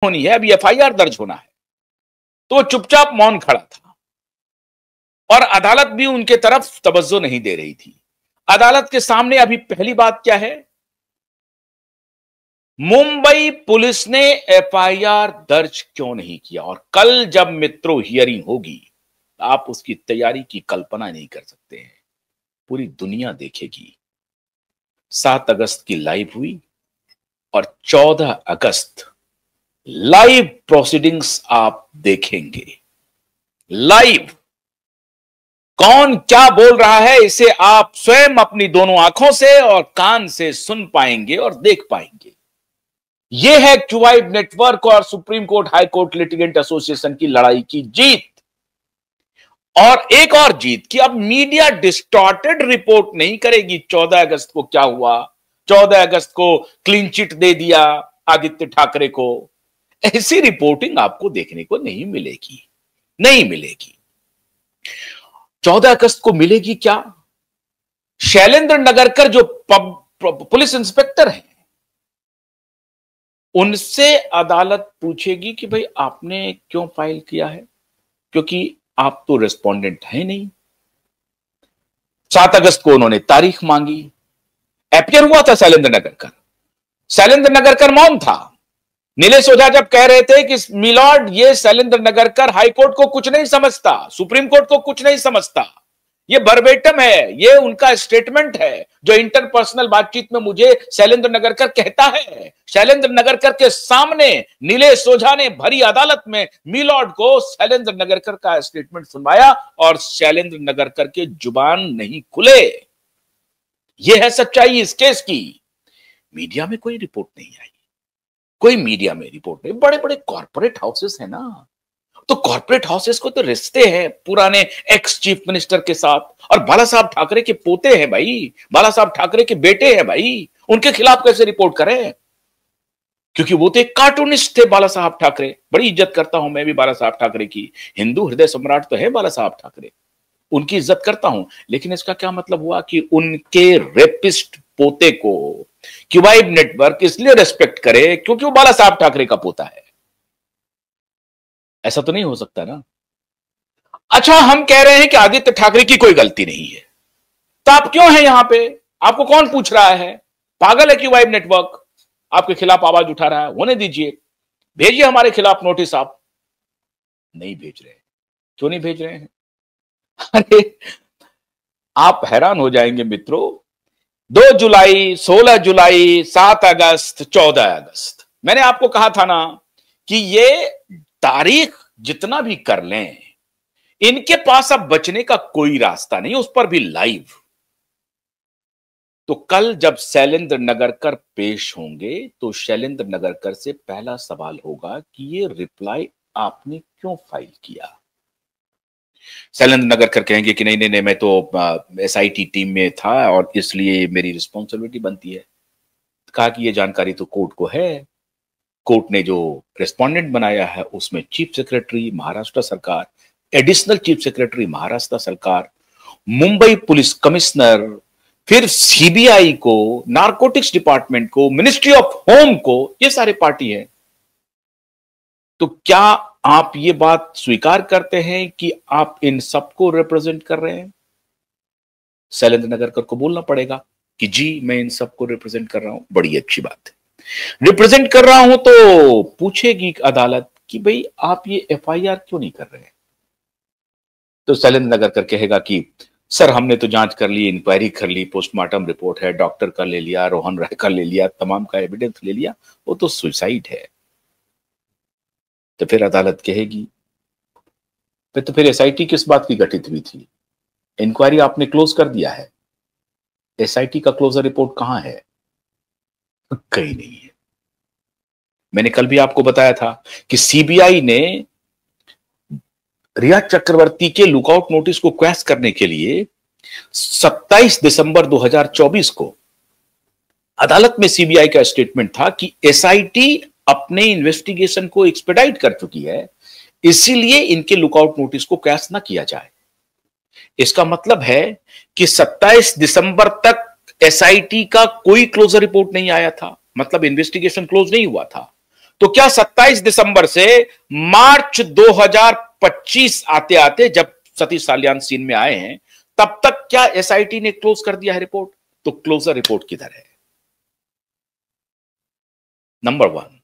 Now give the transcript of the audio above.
होनी है, अभी एफआईआर दर्ज होना है। तो वो चुपचाप मौन खड़ा था और अदालत भी उनके तरफ तवज्जो नहीं दे रही थी। अदालत के सामने अभी पहली बात क्या है, मुंबई पुलिस ने एफआईआर दर्ज क्यों नहीं किया। और कल जब मित्रों हियरिंग होगी, आप उसकी तैयारी की कल्पना नहीं कर सकते हैं, पूरी दुनिया देखेगी। 7 अगस्त की लाइव हुई और 14 अगस्त लाइव प्रोसीडिंग्स आप देखेंगे। लाइव कौन क्या बोल रहा है, इसे आप स्वयं अपनी दोनों आंखों से और कान से सुन पाएंगे और देख पाएंगे। यह है क्यूवाइब नेटवर्क और supreme court high court litigant association की लड़ाई की जीत। और एक और जीत कि अब मीडिया डिस्टॉर्टेड रिपोर्ट नहीं करेगी 14 अगस्त को क्या हुआ, 14 अगस्त को क्लीन चिट दे दिया आदित्य ठाकरे को। ऐसी रिपोर्टिंग आपको देखने को नहीं मिलेगी, नहीं मिलेगी। 14 अगस्त को मिलेगी क्या, शैलेंद्र नगरकर जो पुलिस इंस्पेक्टर हैं, उनसे अदालत पूछेगी कि भाई आपने क्यों फाइल किया है, क्योंकि आप तो रेस्पोंडेंट है नहीं। 7 अगस्त को उन्होंने तारीख मांगी, एपियर हुआ था शैलेंद्र नगरकर। शैलेंद्र नगरकर मौन था। नीलेश ओझा जब कह रहे थे कि मिलॉर्ड ये शैलेंद्र नगरकर हाईकोर्ट को कुछ नहीं समझता, सुप्रीम कोर्ट को कुछ नहीं समझता, ये वर्बेटम है, ये उनका स्टेटमेंट है जो इंटरपर्सनल बातचीत में मुझे शैलेंद्र नगरकर कहता है। शैलेंद्र नगरकर के सामने नीलेश ओझा ने भरी अदालत में मिलॉर्ड को शैलेंद्र नगरकर का स्टेटमेंट सुनवाया और शैलेंद्र नगरकर के जुबान नहीं खुले। यह है सच्चाई इस केस की। मीडिया में कोई रिपोर्ट नहीं आई, कोई मीडिया में रिपोर्ट नहीं। बड़े बड़े कॉर्पोरेट हाउसेस है ना, तो कॉर्पोरेट हाउसेस को तो रिश्ते हैं पुराने एक्स चीफ मिनिस्टर के साथ, और बाला साहब ठाकरे के पोते हैं भाई, बाला साहब ठाकरे के बेटे हैं भाई, उनके खिलाफ कैसे रिपोर्ट करें, क्योंकि वो तो एक कार्टूनिस्ट थे बाला साहब ठाकरे। बड़ी इज्जत करता हूं मैं भी बाला साहब ठाकरे की, हिंदू हृदय सम्राट तो है बाला साहब ठाकरे, उनकी इज्जत करता हूं। लेकिन इसका क्या मतलब हुआ कि उनके रेपिस्ट पोते को क्यूवाइब नेटवर्क इसलिए रेस्पेक्ट करे क्योंकि वो बाला साहब ठाकरे का पोता है? ऐसा तो नहीं हो सकता ना। अच्छा, हम कह रहे हैं कि आदित्य ठाकरे की कोई गलती नहीं है, तो आप क्यों हैं यहां पे? आपको कौन पूछ रहा है? पागल है क्यूवाइब नेटवर्क? आपके खिलाफ आवाज उठा रहा है, होने दीजिए, भेजिए हमारे खिलाफ नोटिस। आप नहीं भेज रहे, क्यों नहीं भेज रहे हैं? अरे आप हैरान हो जाएंगे मित्रों। 2 जुलाई, 16 जुलाई, 7 अगस्त, 14 अगस्त, मैंने आपको कहा था ना कि ये तारीख जितना भी कर लें, इनके पास अब बचने का कोई रास्ता नहीं, उस पर भी लाइव। तो कल जब शैलेंद्र नगरकर पेश होंगे तो शैलेंद्र नगरकर से पहला सवाल होगा कि ये रिप्लाई आपने क्यों फाइल किया। शैलेंद्र नगरकर कहेंगे कि नहीं नहीं नहीं, मैं तो एसआईटी टीम में था और इसलिए मेरी रिस्पॉन्सिबिलिटी बनती है। कहा कि ये जानकारी तो कोर्ट को है, कोर्ट ने जो रेस्पोंडेंट बनाया है उसमें चीफ सेक्रेटरी महाराष्ट्र सरकार, एडिशनल चीफ सेक्रेटरी महाराष्ट्र सरकार, मुंबई पुलिस कमिश्नर, फिर सीबीआई को, नारकोटिक्स डिपार्टमेंट को, मिनिस्ट्री ऑफ होम को, ये सारे पार्टी है। तो क्या आप ये बात स्वीकार करते हैं कि आप इन सबको रिप्रेजेंट कर रहे हैं? शैलेंद्र नगरकर को बोलना पड़ेगा कि जी मैं इन सबको रिप्रेजेंट कर रहा हूं। बड़ी अच्छी बात है, रिप्रेजेंट कर रहा हूं तो पूछेगी अदालत कि भाई आप ये एफआईआर क्यों नहीं कर रहे हैं? तो शैलेंद्र नगरकर कहेगा कि सर हमने तो जांच कर ली, इंक्वायरी कर ली, पोस्टमार्टम रिपोर्ट है, डॉक्टर का ले लिया, रोहन राय का ले लिया, तमाम का एविडेंस ले लिया, वो तो सुसाइड है। तो फिर अदालत कहेगी तो फिर एसआईटी किस बात की गठित हुई थी? इंक्वायरी आपने क्लोज कर दिया है, एसआईटी का क्लोजर रिपोर्ट कहां है? कहीं नहीं है। मैंने कल भी आपको बताया था कि सीबीआई ने रिया चक्रवर्ती के लुकआउट नोटिस को क्वैश करने के लिए 27 दिसंबर 2024 को अदालत में सीबीआई का स्टेटमेंट था कि एसआईटी अपने इन्वेस्टिगेशन को एक्सपेडाइट कर चुकी है, इसीलिए इनके लुकआउट नोटिस को क्वैश ना किया जाए। इसका मतलब है कि 27 दिसंबर तक एसआईटी का कोई क्लोजर रिपोर्ट नहीं आया था, मतलब इन्वेस्टिगेशन क्लोज नहीं हुआ था। तो क्या 27 दिसंबर से मार्च 2025 आते आते, जब सतीश सालियान सीन में आए हैं, तब तक क्या एसआईटी ने क्लोज कर दिया है रिपोर्ट? तो क्लोजर रिपोर्ट किधर है? नंबर 1,